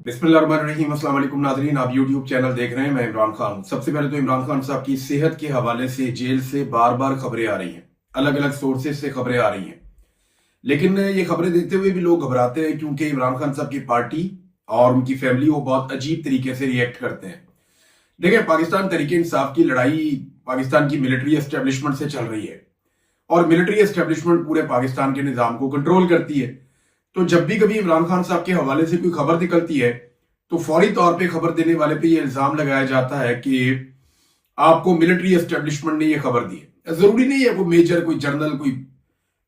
बिस्मिल्लाहिर्रहमानिर्रहीम। अस्सलाम वालेकुम नाज़रीन, आप यूट्यूब चैनल देख रहे हैं। मैं इमरान खान। सबसे पहले तो इमरान खान साहब की सेहत के हवाले से जेल से बार बार खबरें आ रही हैं, अलग अलग सोर्सेज से खबरें आ रही हैं, लेकिन ये खबरें देते हुए भी लोग घबराते हैं क्योंकि इमरान खान साहब की पार्टी और उनकी फैमिली वो बहुत अजीब तरीके से रिएक्ट करते हैं। देखिए, पाकिस्तान तहरीक इंसाफ की लड़ाई पाकिस्तान की मिलिट्री एस्टेब्लिशमेंट से चल रही है और मिलिट्री एस्टेब्लिशमेंट पूरे पाकिस्तान के निज़ाम को कंट्रोल करती है। तो जब भी कभी इमरान खान साहब के हवाले से कोई खबर निकलती है तो फौरी तौर पे खबर देने वाले पे ये इल्जाम लगाया जाता है कि आपको मिलिट्री एस्टेब्लिशमेंट ने ये खबर दी है। जरूरी नहीं है कोई मेजर, कोई जनरल, कोई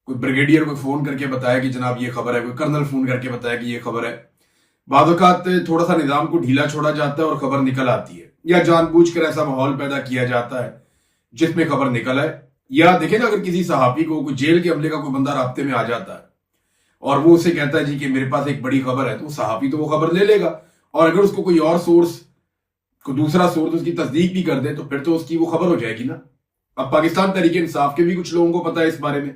कोई ब्रिगेडियर कोई फोन करके बताया कि जनाब ये खबर है, कोई कर्नल फोन करके बताया कि ये खबर है। बाद औक़ात थोड़ा सा निजाम को ढीला छोड़ा जाता है और खबर निकल आती है, या जानबूझकर ऐसा माहौल पैदा किया जाता है जिसमें खबर निकल आए। या देखें ना, अगर किसी सहाफी को कोई जेल के अमले का कोई बंदा राब्ते में आ जाता है और वो उसे कहता है जी कि मेरे पास एक बड़ी खबर है, तो सहाफी तो वो खबर ले लेगा, और अगर उसको कोई और सोर्स, को दूसरा सोर्स उसकी तस्दीक भी कर दे तो फिर तो उसकी वो खबर हो जाएगी ना। अब पाकिस्तान तहरीक इंसाफ के भी कुछ लोगों को पता है इस बारे में,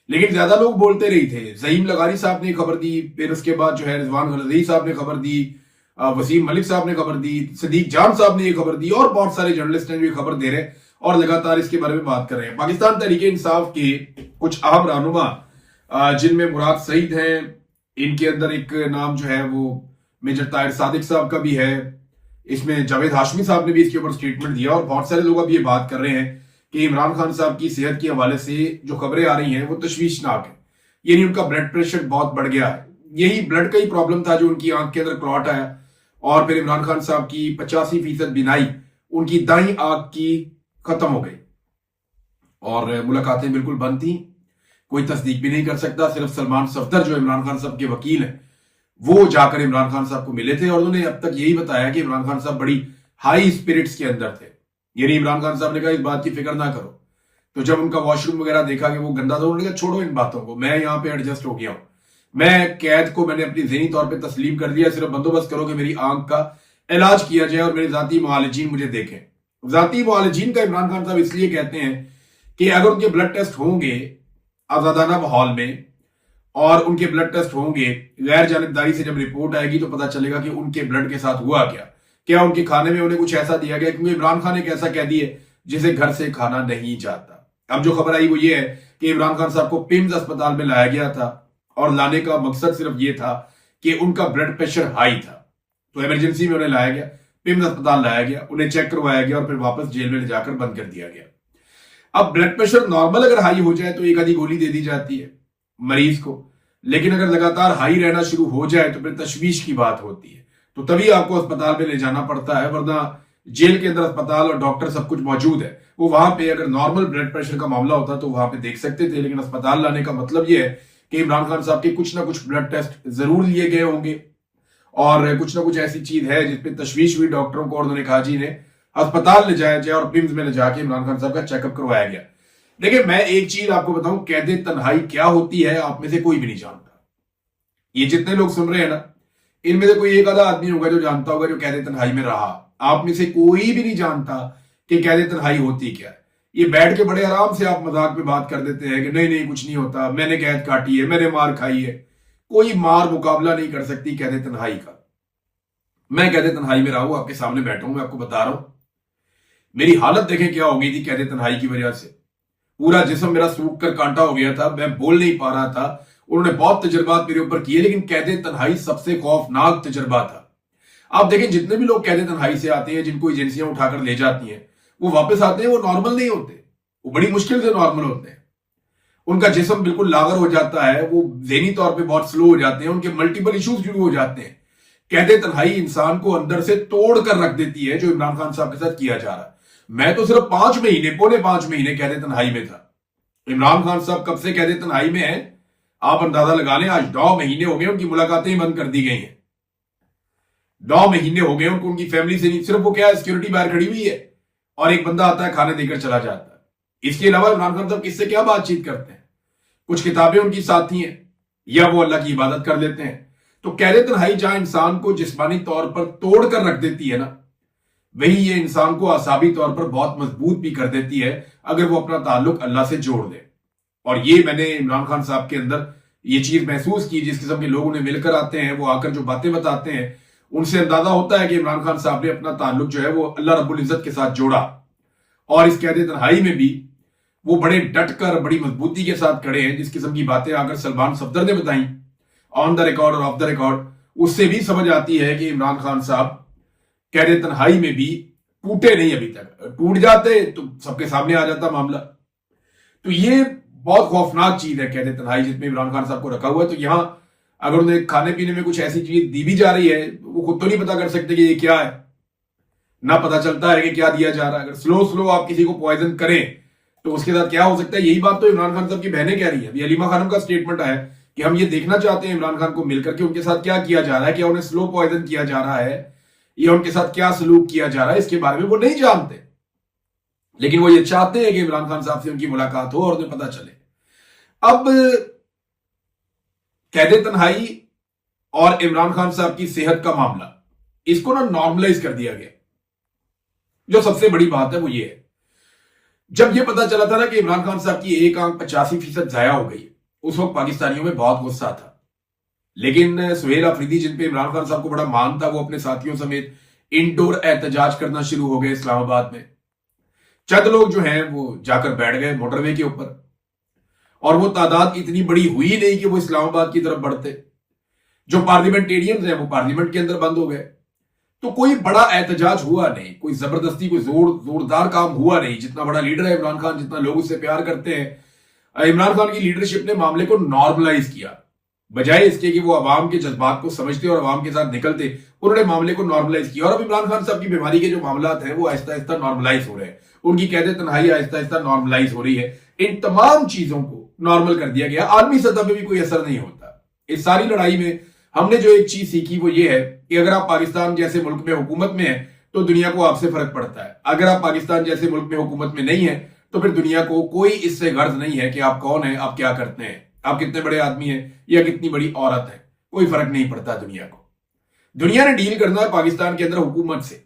लेकिन ज्यादा लोग बोलते नहीं थे। ज़हीम लगारी साहब ने खबर दी, फिर उसके बाद जो है रिजवान गलज़ई साहब ने खबर दी, वसीम मलिक साहब ने खबर दी, सदीक जान साहब ने ये खबर दी, और बहुत सारे जर्नलिस्ट हैं जो ये खबर दे रहे हैं और लगातार इसके बारे में बात कर रहे हैं। पाकिस्तान तहरीक इंसाफ के कुछ अहम रहनुमा जिनमें मुराद सईद हैं, इनके अंदर एक नाम जो है वो मेजर ताहिर सादिक साहब का भी है, इसमें जावेद हाशमी साहब ने भी इसके ऊपर स्टेटमेंट दिया, और बहुत सारे लोग अब ये बात कर रहे हैं कि इमरान खान साहब की सेहत के हवाले से जो खबरें आ रही हैं वो तशवीशनाक है। यानी उनका ब्लड प्रेशर बहुत बढ़ गया है। यही ब्लड का ही प्रॉब्लम था जो उनकी आंख के अंदर क्लॉट आया, और फिर इमरान खान साहब की 85% बिनाई उनकी दाई आंख की खत्म हो गई और मुलाकातें बिल्कुल बंद थी। कोई तस्दीक भी नहीं कर सकता। सिर्फ सलमान सफदर जो इमरान खान साहब के वकील हैं वो जाकर इमरान खान साहब को मिले थे और उन्होंने अब तक यही बताया कि इमरान खान साहब बड़ी हाई स्पिरिट्स के अंदर थे। यानी इमरान खान साहब ने कहा इस बात की फिक्र ना करो। तो जब उनका वॉशरूम वगैरह देखा कि वो गंदा था, उन्होंने कहा छोड़ो इन बातों को, मैं यहाँ पे एडजस्ट हो गया हूं, मैं कैद को मैंने अपनी ज़हनी तौर पे तस्लीम कर दिया, सिर्फ बंदोबस्त करो कि मेरी आंख का इलाज किया जाए और मेरे जाती मुआलिजीन मुझे देखें। जाती मुआलिजीन का इमरान खान साहब इसलिए कहते हैं कि अगर उनके ब्लड टेस्ट होंगे आजादाना माहौल में और उनके ब्लड टेस्ट होंगे गैर जानिबदारी से, जब रिपोर्ट आएगी तो पता चलेगा कि उनके ब्लड के साथ हुआ क्या, क्या उनके खाने में उन्हें कुछ ऐसा दिया गया, क्योंकि इमरान खान एक ऐसा कैदी है जिसे घर से खाना नहीं जाता। अब जो खबर आई वो ये है कि इमरान खान साहब को पिम्स अस्पताल में लाया गया था और लाने का मकसद सिर्फ ये था कि उनका ब्लड प्रेशर हाई था, तो इमरजेंसी में उन्हें लाया गया, पिम्स अस्पताल लाया गया, उन्हें चेक करवाया गया और फिर वापस जेल में ले जाकर बंद कर दिया गया। अब ब्लड प्रेशर नॉर्मल अगर हाई हो जाए तो एक आधी गोली दे दी जाती है मरीज को, लेकिन अगर लगातार हाई रहना शुरू हो जाए तो फिर तशवीश की बात होती है, तो तभी आपको अस्पताल में ले जाना पड़ता है। वरना जेल के अंदर अस्पताल और डॉक्टर सब कुछ मौजूद है, वो वहां पे अगर नॉर्मल ब्लड प्रेशर का मामला होता तो वहां पे देख सकते थे, लेकिन अस्पताल लाने का मतलब ये है कि इमरान खान साहब के कुछ ना कुछ ब्लड टेस्ट जरूर लिए गए होंगे और कुछ ना कुछ ऐसी चीज है जिसपे तशवीश हुई डॉक्टरों को और उन्होंने कहा जी ने अस्पताल ले जाया जाए और पिम्स में ले जाके इमरान खान साहब का चेकअप करवाया गया। देखिए, मैं एक चीज आपको बताऊं, कैदे तन्हाई क्या होती है आप में से कोई भी नहीं जानता। ये जितने लोग सुन रहे हैं ना, इनमें से कोई एक आधा आदमी होगा जो जानता होगा, जो कैदे तन्हाई में रहा। आप में से कोई भी नहीं जानता कि कैदे तन्हाई होती क्या है। ये बैठ के बड़े आराम से आप मजाक में बात कर देते हैं कि नहीं नहीं कुछ नहीं होता, मैंने कैद काटी है, मैंने मार खाई है। कोई मार मुकाबला नहीं कर सकती कैदे तन्हाई का। मैं कैदे तन्हाई में रहा हूं, आपके सामने बैठा हूं, मैं आपको बता रहा हूं मेरी हालत देखें क्या हो गई थी कैदे तन्हाई की वजह से। पूरा जिस्म मेरा सूख कर कांटा हो गया था, मैं बोल नहीं पा रहा था। उन्होंने बहुत तजर्बात मेरे ऊपर किए, लेकिन कैदे तन्हाई सबसे खौफनाक तजर्बा था। आप देखें, जितने भी लोग कैदे तन्हाई से आते हैं, जिनको एजेंसियां उठाकर ले जाती हैं, वो वापस आते हैं, वो नॉर्मल नहीं होते, वो बड़ी मुश्किल से नॉर्मल होते हैं। उनका जिस्म बिल्कुल लागर हो जाता है, वो ज़हनी तौर पर बहुत स्लो हो जाते हैं, उनके मल्टीपल इश्यूज शुरू हो जाते हैं। कैदे तन्हाई इंसान को अंदर से तोड़ कर रख देती है, जो इमरान खान साहब के साथ किया जा रहा है। मैं तो सिर्फ 5 महीने, पौने 5 महीने कैदे तन्हाई में था। इमरान खान साहब कब से कैदे तन्हाई में है आप अंदाजा लगा लें। आज 9 महीने हो गए उनकी मुलाकातें बंद कर दी गई हैं। 9 महीने हो गए उनको उनकी फैमिली से नहीं, सिर्फ वो क्या सिक्योरिटी बाहर खड़ी हुई है और एक बंदा आता है खाने देकर चला जाता है। इसके अलावा इमरान खान साहब किससे क्या बातचीत करते हैं? कुछ किताबें उनकी साथी हैं या वो अल्लाह की इबादत कर लेते हैं। तो कैदे तन्हाई जहां इंसान को जिस्मानी तौर पर तोड़ कर रख देती है ना, वही ये इंसान को आसाबी तौर पर बहुत मजबूत भी कर देती है अगर वो अपना ताल्लुक अल्लाह से जोड़ दे। और ये मैंने इमरान खान साहब के अंदर ये चीज महसूस की। जिस किस्म के लोग उन्हें मिलकर आते हैं, वो आकर जो बातें बताते हैं, उनसे अंदाजा होता है कि इमरान खान साहब ने अपना ताल्लुक जो है वो अल्लाह रब्बुल इज्जत के साथ जोड़ा, और इस कैद तन्हाई में भी वो बड़े डट कर बड़ी मजबूती के साथ खड़े हैं। जिस किस्म की बातें अगर सलमान सफदर ने बताई ऑन द रिकॉर्ड और ऑफ द रिकॉर्ड, उससे भी समझ आती है कि इमरान खान साहब कैद तन्हाई में भी टूटे नहीं। अभी तक टूट जाते तो सबके सामने आ जाता मामला। तो ये बहुत खौफनाक चीज है कैद तन्हाई जिसमें इमरान खान साहब को रखा हुआ है। तो यहां अगर उन्हें खाने पीने में कुछ ऐसी चीज दी भी जा रही है, वो खुद तो नहीं पता कर सकते कि ये क्या है, ना पता चलता है कि क्या दिया जा रहा है। अगर स्लो आप किसी को पॉइजन करें तो उसके साथ क्या हो सकता है। यही बात तो इमरान खान साहब की बहनें कह रही है। अभी अलीमा खानम का स्टेटमेंट है कि हम ये देखना चाहते हैं इमरान खान को मिलकर के उनके साथ क्या किया जा रहा है, क्या उन्हें स्लो पॉइजन किया जा रहा है या उनके साथ क्या सलूक किया जा रहा है, इसके बारे में वो नहीं जानते। लेकिन वो ये चाहते हैं कि इमरान खान साहब से उनकी मुलाकात हो और उन्हें पता चले। अब कैद तन्हाई और इमरान खान साहब की सेहत का मामला, इसको ना नॉर्मलाइज कर दिया गया। जो सबसे बड़ी बात है वो ये है, जब ये पता चला था ना कि इमरान खान साहब की एक आंख 85% जाया हो गई, उस वक्त पाकिस्तानियों में बहुत गुस्सा था। लेकिन सुहेल अफरीदी जिन पे इमरान खान साहब को बड़ा मान था, वो अपने साथियों समेत इंडोर एहतजाज करना शुरू हो गए इस्लामाबाद में। चंद लोग जो हैं वो जाकर बैठ गए मोटरवे के ऊपर, और वो तादाद इतनी बड़ी हुई नहीं कि वो इस्लामाबाद की तरफ बढ़ते। जो पार्लियामेंटेरियंस हैं वो पार्लियामेंट के अंदर बंद हो गए। तो कोई बड़ा एहतजाज हुआ नहीं, कोई जबरदस्ती कोई जोरदार काम हुआ नहीं। जितना बड़ा लीडर है इमरान खान, जितना लोग उससे प्यार करते हैं, इमरान खान की लीडरशिप ने मामले को नॉर्मलाइज किया। बजाय इसके कि वो अवाम के जज्बात को समझते और अवाम के साथ निकलते, उन्होंने मामले को नॉर्मलाइज किया। और अब इमरान खान साहब की बीमारी के जो मामला हैं वो आहिस्ता आहिस्ता नॉर्मलाइज हो रहे हैं, उनकी कैद तन्हाई आहिस्ता आहिस्ता नॉर्मलाइज हो रही है। इन तमाम चीजों को नॉर्मल कर दिया गया। आलमी सतह पर भी कोई असर नहीं होता। इस सारी लड़ाई में हमने जो एक चीज सीखी वो ये है कि अगर आप पाकिस्तान जैसे मुल्क में हुकूमत में हैं तो दुनिया को आपसे फर्क पड़ता है। अगर आप पाकिस्तान जैसे मुल्क में हुकूमत में नहीं है तो फिर दुनिया को कोई इससे गर्ज नहीं है कि आप कौन है, आप क्या करते हैं, आप कितने बड़े आदमी हैं या कितनी बड़ी औरत है, कोई फर्क नहीं पड़ता दुनिया को। दुनिया ने डील करना है पाकिस्तान के अंदर हुकूमत से,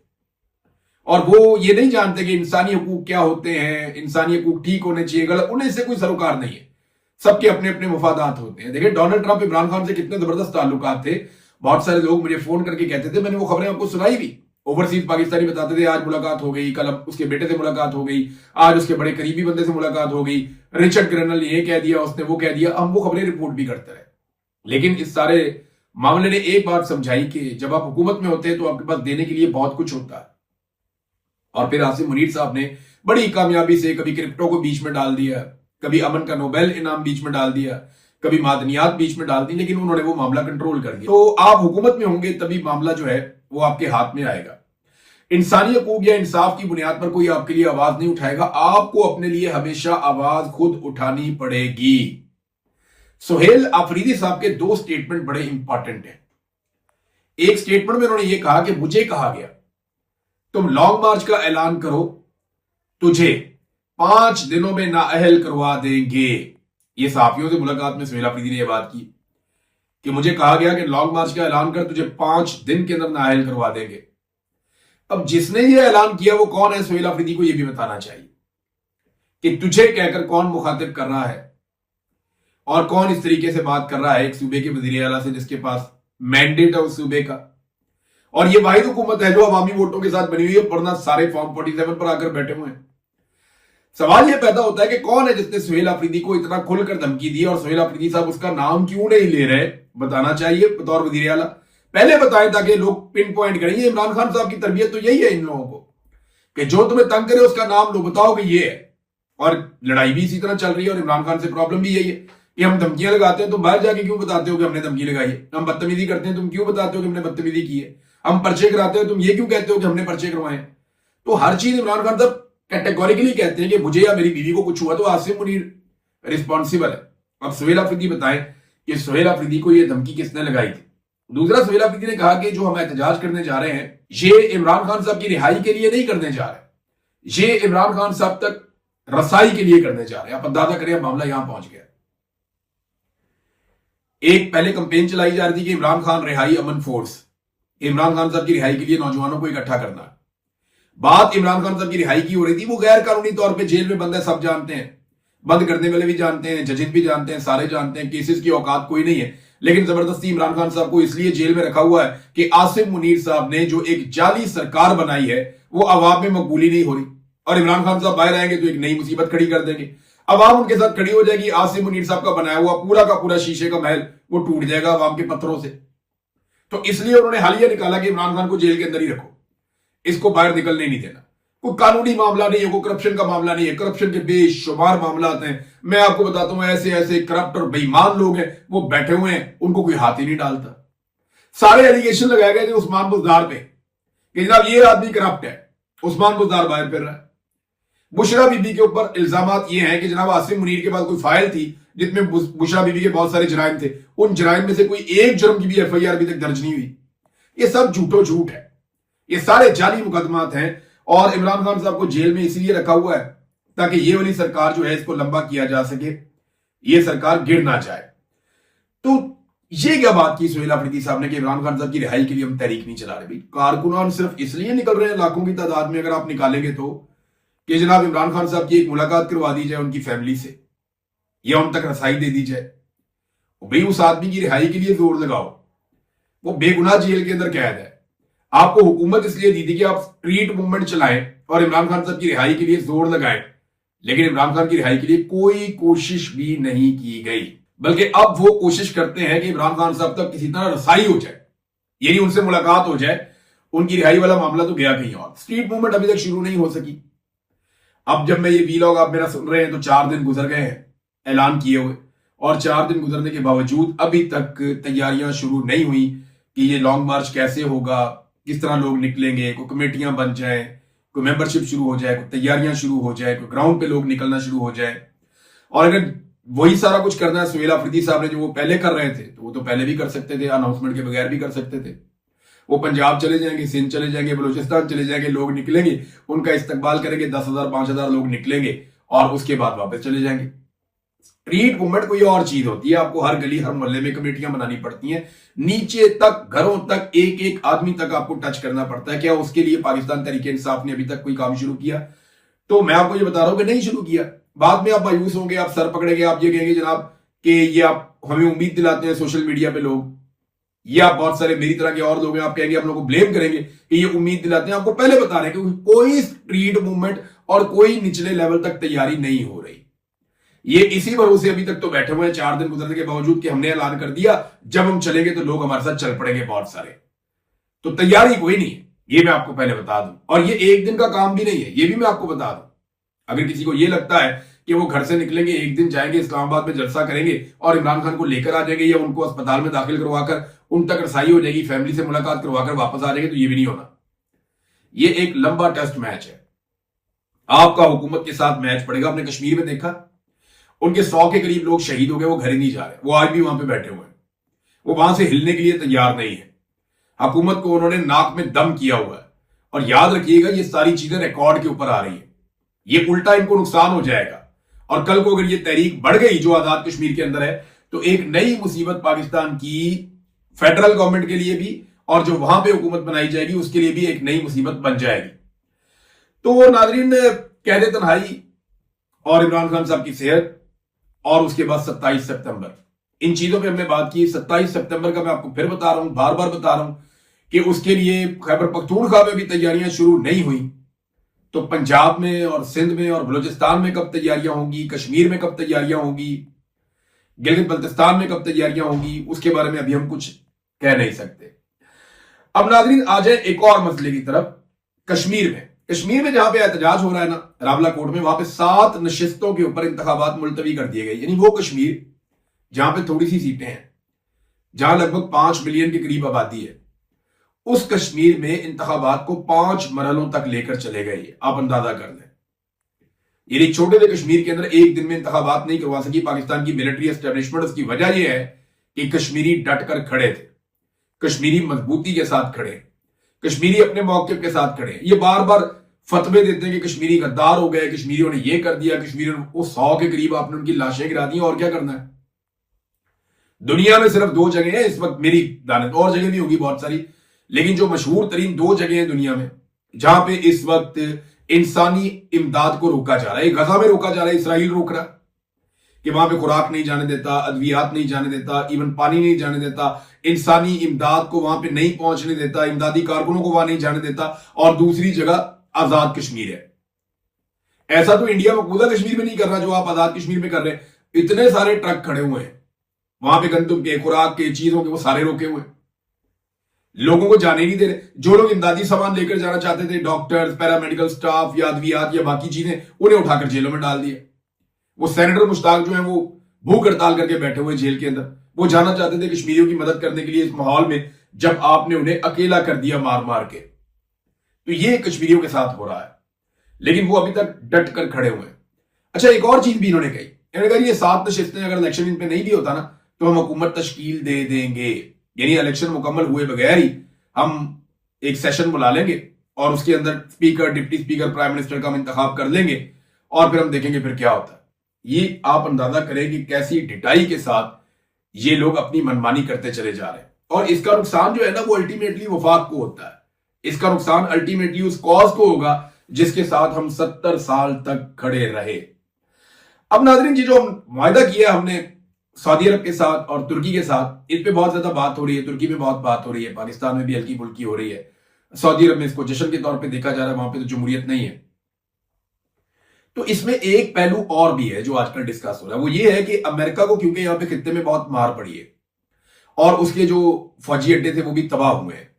और वो ये नहीं जानते कि इंसानी हकूक क्या होते हैं, इंसानी हकूक ठीक होने चाहिए गलत, उन्हें इससे कोई सरोकार नहीं है। सबके अपने अपने मफादात होते हैं। देखिए डोनाल्ड ट्रंप इमरान खान से कितने जबरदस्त ताल्लुकात थे। बहुत सारे लोग मुझे फोन करके कहते थे, मैंने वो खबरें आपको सुनाई भी, ओवरसीज पाकिस्तानी बताते थे आज मुलाकात हो गई, कल उसके बेटे से मुलाकात हो गई, आज उसके बड़े करीबी बंदे से मुलाकात हो गई, रिचर्ड ग्रेनल ने ये कह दिया, उसने वो कह दिया। हम वो खबरें रिपोर्ट भी करते रहे। लेकिन इस सारे मामले ने एक बात समझाई कि जब आप हुकूमत में होते हैं तो आपके पास देने के लिए बहुत कुछ होता है। और फिर आसिम मुनीर साहब ने बड़ी कामयाबी से कभी क्रिप्टो को बीच में डाल दिया, कभी अमन का नोबेल इनाम बीच में डाल दिया, कभी मादनियात बीच में डाल दी, लेकिन उन्होंने वो मामला कंट्रोल कर दिया। तो आप हुकूमत में होंगे तभी मामला जो है वो आपके हाथ में आएगा। इंसानी हकूक या इंसाफ की बुनियाद पर कोई आपके लिए आवाज नहीं उठाएगा, आपको अपने लिए हमेशा आवाज खुद उठानी पड़ेगी। सुहेल अफरीदी साहब के दो स्टेटमेंट बड़े इंपॉर्टेंट हैं। एक स्टेटमेंट में उन्होंने ये कहा कि मुझे कहा गया तुम लॉन्ग मार्च का ऐलान करो, तुझे 5 दिनों में नाअहल करवा देंगे। ये सहाफियों से मुलाकात में सुहेल अफरीदी ने यह बात की कि मुझे कहा गया कि लॉन्ग मार्च का ऐलान कर, तुझे 5 दिन के अंदर नाअहल करवा देंगे। अब जिसने ये ऐलान किया वो कौन है, सुहेल अफरीदी को यह भी बताना चाहिए कि तुझे कहकर कौन मुखातिब कर रहा है और कौन इस तरीके से बात कर रहा है एक सूबे के वजीर आला से जिसके पास मैंडेट है उस सूबे का। और ये वाहिद हुकूमत है जो अवामी वोटों के साथ बनी हुई है, वरना सारे फॉर्म 47 पर आकर बैठे हुए हैं। सवाल यह पैदा होता है कि कौन है जिसने सुहेल अफरीदी को इतना खुलकर धमकी दी, और सुहेल अफरीदी साहब उसका नाम क्यों नहीं ले रहे, बताना चाहिए बतौर वजीर आला। पहले बताएं ताकि लोग पिन पॉइंट करें। ये इमरान खान साहब की तरबियत तो यही है इन लोगों को कि जो तुम्हें तंग करे उसका नाम लो, बताओ कि ये है। और लड़ाई भी इसी तरह चल रही है, और इमरान खान से प्रॉब्लम भी यही है कि हम धमकियां लगाते हैं, तुम बाहर जाके क्यों बताते हो कि हमने धमकी लगाई है। हम बदतमीजी करते हैं, तुम क्यों बताते हो कि हमने बदतमीजी की है। हम पर्चे कराते हैं, तुम ये क्यों कहते हो कि हमने पर्चे करवाए। तो हर चीज इमरान खान साहब कैटेगोरिकली कहते हैं कि मुझे या मेरी बीवी को कुछ हुआ तो आसिम मुनीर रिस्पॉन्सिबल है। अब सुहेल अफरीदी बताएं कि सुहेल अफरीदी को यह धमकी किसने लगाई थी। दूसरा, सुहेल अफरीदी ने कहा कि जो हम एहतजाज करने जा रहे हैं ये इमरान खान साहब की रिहाई के लिए नहीं करने जा रहे, ये इमरान खान साहब तक रसाई के लिए करने जा रहे हैं। आप अंदाजा करें मामला यहां पहुंच गया। एक पहले कंपेन चलाई जा रही थी कि इमरान खान रिहाई अमन फोर्स, इमरान खान साहब की रिहाई के लिए नौजवानों को इकट्ठा करना। बात इमरान खान साहब की रिहाई की हो रही थी, वो गैर कानूनी तौर पे जेल में बंद है, सब जानते हैं, बंद करने वाले भी जानते हैं, जजेस भी जानते हैं, सारे जानते हैं, केसेस की औकात कोई नहीं है। लेकिन जबरदस्ती इमरान खान साहब को इसलिए जेल में रखा हुआ है कि आसिम मुनीर साहब ने जो एक जाली सरकार बनाई है वो अवाम में मकबूली नहीं हो रही, और इमरान खान साहब बाहर आएंगे तो एक नई मुसीबत खड़ी कर देंगे। अवाम उनके साथ खड़ी हो जाएगी, आसिम मुनीर साहब का बनाया हुआ पूरा का पूरा शीशे का महल वो टूट जाएगा अवाम के पत्थरों से। तो इसलिए उन्होंने हालिया निकाला कि इमरान खान को जेल के अंदर ही रखो, इसको बाहर निकलने नहीं देना। कोई कानूनी मामला नहीं है, कोई करप्शन का मामला नहीं है, करप्शन के बेशुमार मामला आते हैं। मैं आपको बताता हूं ऐसे ऐसे करप्ट और बेईमान लोग हैं वो बैठे हुए हैं, उनको कोई हाथ ही नहीं डालता। सारे एलिगेशन लगाए गए थे उस्मान बुज़दार पे कि जनाब ये आदमी करप्ट है, उस्मान बुज़दार बाहर फिर रहा है। बुशरा बीबी के ऊपर इल्जामात ये हैं कि जनाब आसिम मुनीर के पास कोई फाइल थी जिसमें बुशरा बीबी के बहुत सारे जराइम थे, उन जराइम में से कोई एक जुर्म की भी एफआईआर अभी तक दर्ज नहीं हुई। ये सब झूठो झूठ है, ये सारे जाली मुकदमात हैं, और इमरान खान साहब को जेल में इसलिए रखा हुआ है ताकि ये वाली सरकार जो है इसको लंबा किया जा सके, ये सरकार गिर ना जाए। तो ये क्या बात की सुहेल अफरीदी साहब ने कि इमरान खान साहब की रिहाई के लिए हम तहरीक नहीं चला रहे। भाई कारकुनान सिर्फ इसलिए निकल रहे हैं लाखों की तादाद में, अगर आप निकालेंगे तो, कि जनाब इमरान खान साहब की एक मुलाकात करवा दी जाए उनकी फैमिली से, या उन तक रसाई दे दी जाए। भाई उस आदमी की रिहाई के लिए जोर लगाओ, वो बेगुनाह जेल के अंदर कैद है। आपको हुकूमत इसलिए दी थी कि आप स्ट्रीट मूवमेंट चलाएं और इमरान खान साहब की रिहाई के लिए जोर लगाएं, लेकिन इमरान खान की रिहाई के लिए कोई कोशिश भी नहीं की गई। बल्कि अब वो कोशिश करते हैं कि इमरान खान साहब तक किसी तरह रसाई हो जाए, यानी उनसे मुलाकात हो जाए। उनकी रिहाई वाला मामला तो गया कहीं और, स्ट्रीट मूवमेंट अभी तक शुरू नहीं हो सकी। अब जब मैं ये वीलॉग आप मेरा सुन रहे हैं तो 4 दिन गुजर गए हैं ऐलान किए हुए, और 4 दिन गुजरने के बावजूद अभी तक तैयारियां शुरू नहीं हुई कि ये लॉन्ग मार्च कैसे होगा, किस तरह लोग निकलेंगे, कोई कमेटियां बन जाए, कोई मेंबरशिप शुरू हो जाए, कोई तैयारियां शुरू हो जाए, कोई ग्राउंड पे लोग निकलना शुरू हो जाए। और अगर वही सारा कुछ करना है सुहेल अफरीदी साहब ने जो वो पहले कर रहे थे, तो वो तो पहले भी कर सकते थे, अनाउंसमेंट के बगैर भी कर सकते थे। वो पंजाब चले जाएंगे, सिंध चले जाएंगे, बलूचिस्तान चले जाएंगे, लोग निकलेंगे, उनका इस्तकबाल करेंगे, 10,000 5,000 लोग निकलेंगे और उसके बाद वापस चले जाएंगे। स्ट्रीट मूवमेंट कोई और चीज होती है, आपको हर गली हर मोहल्ले में कमेटियां बनानी पड़ती हैं, नीचे तक घरों तक एक एक आदमी तक आपको टच करना पड़ता है। क्या उसके लिए पाकिस्तान तहरीक इंसाफ ने अभी तक कोई काम शुरू किया? तो मैं आपको ये बता रहा हूं कि नहीं शुरू किया। बाद में आप मायूस होंगे, आप सर पकड़ेंगे, आप ये कहेंगे जनाब कि ये आप हमें उम्मीद दिलाते हैं सोशल मीडिया पे लोग, या बहुत सारे मेरी तरह के और लोग हैं, आप कहेंगे, आप लोगों को ब्लेम करेंगे कि ये उम्मीद दिलाते हैं। आपको पहले बता रहे हैं कि कोई स्ट्रीट मूवमेंट और कोई निचले लेवल तक तैयारी नहीं हो रही। ये इसी भरोसे अभी तक तो बैठे हुए हैं 4 दिन गुजरने के बावजूद कि हमने ऐलान कर दिया जब हम चलेंगे तो लोग हमारे साथ चल पड़ेंगे बहुत सारे। तो तैयारी कोई नहीं है, ये मैं आपको पहले बता दूं। और ये एक दिन का काम भी नहीं है, ये भी मैं आपको बता दूं। अगर किसी को ये लगता है कि वो घर से निकलेंगे, एक दिन जाएंगे इस्लामाबाद में जलसा करेंगे और इमरान खान को लेकर आ जाएंगे या उनको अस्पताल में दाखिल करवाकर उन तक रसाई हो जाएगी, फैमिली से मुलाकात करवाकर वापस आ जाएंगे, तो ये भी नहीं होना। ये एक लंबा टेस्ट मैच है, आपका हुकूमत के साथ मैच पड़ेगा। आपने कश्मीर में देखा, उनके 100 के करीब लोग शहीद हो गए, वो घर ही नहीं जा रहे, वो आज भी वहां पे बैठे हुए हैं, वो वहां से हिलने के लिए तैयार नहीं है। हुकूमत को उन्होंने नाक में दम किया हुआ है। और याद रखिएगा ये सारी चीजें रिकॉर्ड के ऊपर आ रही है, ये उल्टा इनको नुकसान हो जाएगा। और कल को अगर ये तहरीक बढ़ गई जो आजाद कश्मीर के अंदर है, तो एक नई मुसीबत पाकिस्तान की फेडरल गवर्नमेंट के लिए भी और जो वहां पे हुकूमत बनाई जाएगी उसके लिए भी एक नई मुसीबत बन जाएगी। तो नाजरीन, कैद तन्हाई और इमरान खान साहब की सेहत और उसके बाद 27 सितंबर, इन चीजों पे हमने बात की। 27 सितंबर का मैं आपको फिर बता रहा हूं, बार बार बता रहा हूं कि उसके लिए खैबर पख्तूनख्वा में भी तैयारियां शुरू नहीं हुई, तो पंजाब में और सिंध में और बलूचिस्तान में कब तैयारियां होंगी, कश्मीर में कब तैयारियां होंगी, गिलगित बल्तिस्तान में कब तैयारियां होंगी, उसके बारे में अभी हम कुछ कह नहीं सकते। अब नाज़रीन आ जाए एक और मसले की तरफ। कश्मीर में जहां पे एहतजाज हो रहा है ना रावलाकोट में, वहां पे 7 नशिस्तों के ऊपर इंतखाबात मुलतवी कर दिए गए। यानी वो कश्मीर जहां पे थोड़ी सी सीटें हैं, जहां लगभग 5 मिलियन के करीब आबादी है, उस कश्मीर में इंतखाबात को 5 मरहलों तक लेकर चले गए। आप अंदाजा कर लें, यानी छोटे से कश्मीर के अंदर एक दिन में इंतखाबात नहीं करवा सकी पाकिस्तान की मिलिट्री एस्टेब्लिशमेंट। उसकी वजह यह है कि कश्मीरी डट कर खड़े थे, कश्मीरी मजबूती के साथ खड़े, कश्मीरी अपने मौके के साथ खड़े। ये बार बार फतवे देते हैं कि कश्मीरी गद्दार हो गए, कश्मीरियों ने ये कर दिया, कश्मीरियों ने वो 100 के करीब आपने उनकी लाशें गिरा दी। और क्या करना है? दुनिया में सिर्फ 2 जगह हैं इस वक्त मेरी दानत, और जगह भी होगी बहुत सारी, लेकिन जो मशहूर तरीन 2 जगह हैं दुनिया में जहां पे इस वक्त इंसानी इमदाद को रोका जा रहा है। गजा में रोका जा रहा है, इसराइल रोक रहा है कि वहां पे खुराक नहीं जाने देता, अद्वियात नहीं जाने देता, इवन पानी नहीं जाने देता, इंसानी इमदाद को वहां पे नहीं पहुंचने देता, इमदादी कारकुनों को वहां नहीं जाने देता, और दूसरी जगह आजाद कश्मीर है। ऐसा तो इंडिया मकबूजा कश्मीर में नहीं कर रहा जो आप आजाद कश्मीर में कर रहे हैं। इतने सारे ट्रक खड़े हुए हैं वहां पे, गंदम के, खुराक के, चीजों के, वो सारे रोके हुए हैं, लोगों को जाने नहीं दे रहे। जो लोग इमदादी सामान लेकर जाना चाहते थे, डॉक्टर्स, पैरामेडिकल स्टाफ या अद्वियात या बाकी चीजें, उन्हें उठाकर जेलों में डाल दिया। वो सेनेटर मुश्ताक जो है वो भूख हड़ताल करके बैठे हुए जेल के अंदर। वो जाना चाहते थे कश्मीरियों की मदद करने के लिए इस माहौल में, जब आपने उन्हें अकेला कर दिया मार मार के। तो ये कश्मीरियों के साथ हो रहा है, लेकिन वो अभी तक डट कर खड़े हुए हैं। अच्छा, एक और चीज भी इन्होंने कही, इन्होंने कहा ये 7 नशिस्तें अगर इलेक्शन इन पे नहीं भी होता ना तो हम हुकूमत तश्कील दे देंगे, यानी इलेक्शन मुकम्मल हुए बगैर ही हम एक सेशन बुला लेंगे और उसके अंदर speaker, deputy speaker, prime minister का हम इंतखाब कर लेंगे और फिर हम देखेंगे फिर क्या होता है। ये आप अंदाजा करें कि कैसी ढिठाई के साथ ये लोग अपनी मनमानी करते चले जा रहे हैं। और इसका नुकसान जो है ना वो अल्टीमेटली वफाक को होता है। इसका नुकसान अल्टीमेटली उस कॉज को होगा जिसके साथ हम 70 साल तक खड़े रहे। अब नाज़रीन जी, जो मुआहदा किया हमने सऊदी अरब के साथ और तुर्की के साथ, इस पे बहुत ज्यादा बात हो रही है, तुर्की में बहुत बात हो रही है, पाकिस्तान में भी हल्की फुल्की हो रही है, सऊदी अरब में इसको जश्न के तौर पे देखा जा रहा है, वहां पे तो जमहूरियत नहीं है। तो इसमें एक पहलू और भी है जो आजकल डिस्कस हो रहा है, वो ये है कि अमेरिका को क्योंकि यहां पे खित्ते में बहुत मार पड़ी है और उसके जो फौजी अड्डे थे वो भी तबाह हुए हैं,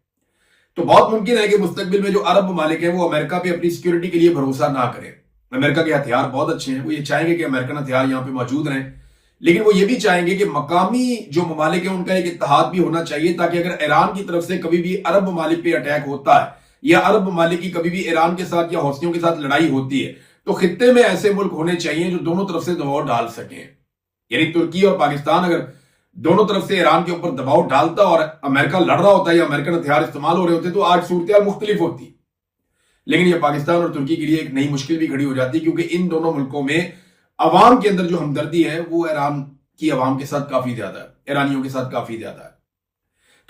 तो बहुत मुमकिन है कि मुस्तकबिल में जो अरब ममालिक हैं वो अमेरिका पे अपनी सिक्योरिटी के लिए भरोसा ना करें। अमेरिका के हथियार बहुत अच्छे हैं, वो ये चाहेंगे कि अमेरिकन हथियार यहां पे मौजूद रहें, लेकिन वो ये भी चाहेंगे कि मकामी जो ममालिक है उनका एक इत्तेहाद भी होना चाहिए, ताकि अगर ईरान की तरफ से कभी भी अरब ममालिक पे अटैक होता है या अरब ममालिक की कभी भी ईरान के साथ या हौसियों के साथ लड़ाई होती है तो खित्ते में ऐसे मुल्क होने चाहिए जो दोनों तरफ से दबाव डाल सकें। यानी तुर्की और पाकिस्तान अगर दोनों तरफ से ईरान के ऊपर दबाव डालता और अमेरिका लड़ रहा होता है या अमेरिकन हथियार इस्तेमाल हो रहे होते तो आज सूरत मुख्तलिफ होती। लेकिन यह पाकिस्तान और तुर्की के लिए एक नई मुश्किल भी खड़ी हो जाती, क्योंकि इन दोनों मुल्कों में अवाम के अंदर जो हमदर्दी है वो ईरान की अवाम के साथ काफी ज्यादा है, ईरानियों के साथ काफी ज्यादा है।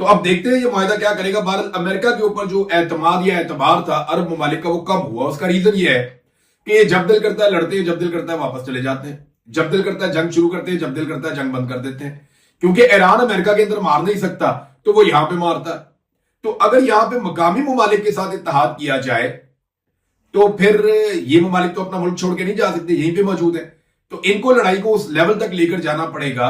तो अब देखते हैं ये मुआहदा क्या करेगा। भारत अमेरिका के ऊपर जो एतमाद या एतबार था अरब ममालिक का वो कम हुआ। उसका रीजन ये है कि जब दिल करता है लड़ते हैं, जब दिल करता है वापस चले जाते हैं, जब दिल करता है जंग शुरू करते हैं, जब दिल करता है जंग बंद कर देते हैं। क्योंकि ईरान अमेरिका के अंदर मार नहीं सकता तो वो यहां पे मारता है। तो अगर यहां पे मकामी ममालिक के साथ इत्तेहाद किया जाए तो फिर ये ममालिक तो अपना मुल्क छोड़ के नहीं जा सकते, यहीं पे मौजूद है। तो इनको लड़ाई को उस लेवल तक लेकर जाना पड़ेगा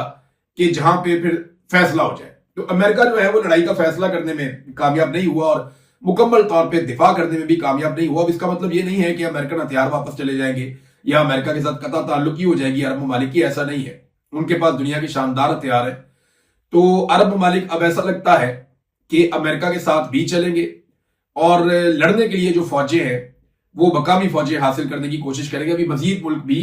कि जहां पे फिर फैसला हो जाए। तो अमेरिका जो है वो लड़ाई का फैसला करने में कामयाब नहीं हुआ और मुकम्मल तौर पे दिफा करने में भी कामयाब नहीं हुआ। अब इसका मतलब ये नहीं है कि अमेरिकन हथियार वापस चले जाएंगे या अमेरिका के साथ कता ताल्लुकी हो जाएगी अरब ममालिक की, ऐसा नहीं है। उनके पास दुनिया के शानदार हथियार है। तो अरब ममालिक अब ऐसा लगता है कि अमेरिका के साथ भी चलेंगे और लड़ने के लिए जो फौजें हैं वो मकामी फौजें हासिल करने की कोशिश करेंगे। अभी मजीद मुल्क भी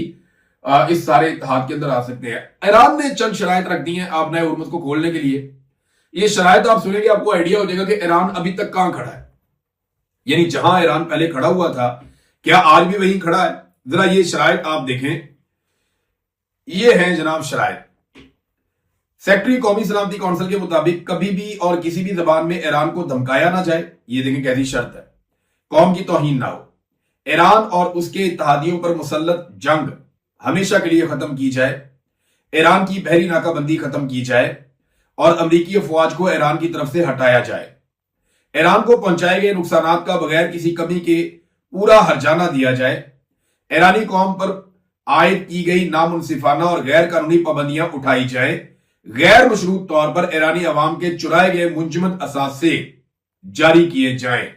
इस सारे इत्तेहाद के अंदर आ सकते हैं। ईरान ने चंद शराइत रख दी हैं आपने हुर्मुज़ को खोलने के लिए। ये शराइत आप सुनेंगे आपको आइडिया हो जाएगा कि ईरान अभी तक कहां खड़ा है, यानी जहां ईरान पहले खड़ा हुआ था क्या आज भी वहीं खड़ा है। जरा ये शराइत आप देखें, ये हैं जनाब शराइत। सेक्रेटरी कौमी सलामती काउंसिल के मुताबिक कभी भी और किसी भी जबान में ईरान को धमकाया ना जाए, ये देखें कैसी शर्त है, कौम की तौहीन ना हो, ईरान और उसके इत्तेहादियों पर मुसल्लत जंग हमेशा के लिए खत्म की जाए, ईरान की बहरी नाकाबंदी खत्म की जाए और अमरीकी अफवाज को ईरान की तरफ से हटाया जाए, ईरान को पहुंचाए गए नुकसानात का बगैर किसी कमी के पूरा हर्जाना दिया जाए, ईरानी कौम पर आयद की गई नामुनसिफाना और गैर कानूनी पाबंदियां उठाई जाए, गैर मशरूत तौर पर ईरानी अवाम के चुराए गए मुंजमद असासे जारी किए जाएं।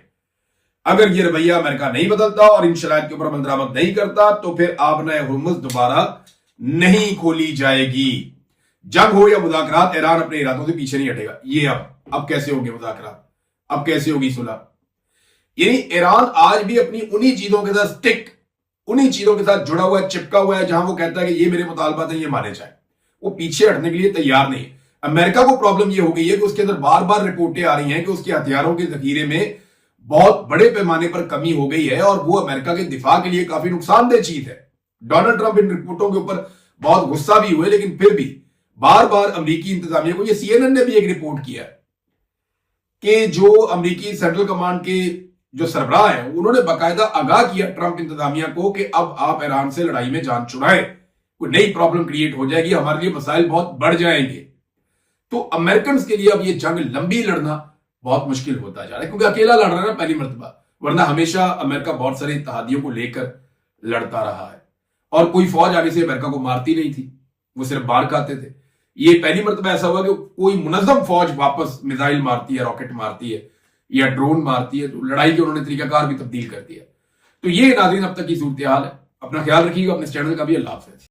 अगर यह रवैया अमेरिका नहीं बदलता और इन शराइत के ऊपर अमल दरामद नहीं करता तो फिर आबनाए हुर्मुज़ दोबारा नहीं खोली जाएगी। जंग हो या मुज़ाकरात, ईरान अपने इरादों से पीछे नहीं हटेगा। ये अब कैसे होंगे मुज़ाकरात, अब कैसे होगी सुलह। यानी ईरान आज भी अपनी उन्हीं चीजों के साथ स्टिक, उन्हीं चीजों के साथ जुड़ा हुआ है, चिपका हुआ है, जहां वो कहता है कि ये मेरे मुतालबात हैं, ये माने जाए। वो पीछे हटने के लिए तैयार नहीं। अमेरिका को प्रॉब्लम ये हो गई है कि उसके अंदर बार बार रिपोर्टें आ रही हैं कि उसके हथियारों के जखीरे में बहुत बड़े पैमाने पर कमी हो गई है और वो अमेरिका के दिफा के लिए काफी नुकसानदेह चीज है। डोनाल्ड ट्रंप इन रिपोर्टों के ऊपर बहुत गुस्सा भी हुए, लेकिन फिर भी बार बार अमरीकी इंतजामिया को, ये CNN ने भी एक रिपोर्ट किया कि जो अमरीकी सेंट्रल कमांड के जो सरबराह हैं उन्होंने बाकायदा आगाह किया ट्रंप इंतजामिया को कि अब आप ईरान से लड़ाई में जान छुड़ाएं, कोई नई प्रॉब्लम क्रिएट हो जाएगी, हमारे लिए मसाइल बहुत बढ़ जाएंगे। तो अमेरिकन के लिए अब ये जंग लंबी लड़ना बहुत मुश्किल होता जा रहा है, क्योंकि अकेला लड़ रहा है ना पहली मर्तबा, वरना हमेशा अमेरिका बहुत सारे इत्तेहादियों को लेकर लड़ता रहा है और कोई फौज आगे से अमेरिका को मारती नहीं थी, वो सिर्फ बाहर खाते थे। ये पहली मर्तबा ऐसा हुआ कि कोई मुनज़्ज़म फौज वापस मिसाइल मारती है, रॉकेट मारती है या ड्रोन मारती है, तो लड़ाई के उन्होंने तरीकाकार भी तब्दील कर दिया। तो ये नाज़रीन अब तक की सूरत हाल है। अपना ख्याल रखिएगा, अपने चैनल का भी। अल्लाह हाफ़िज़।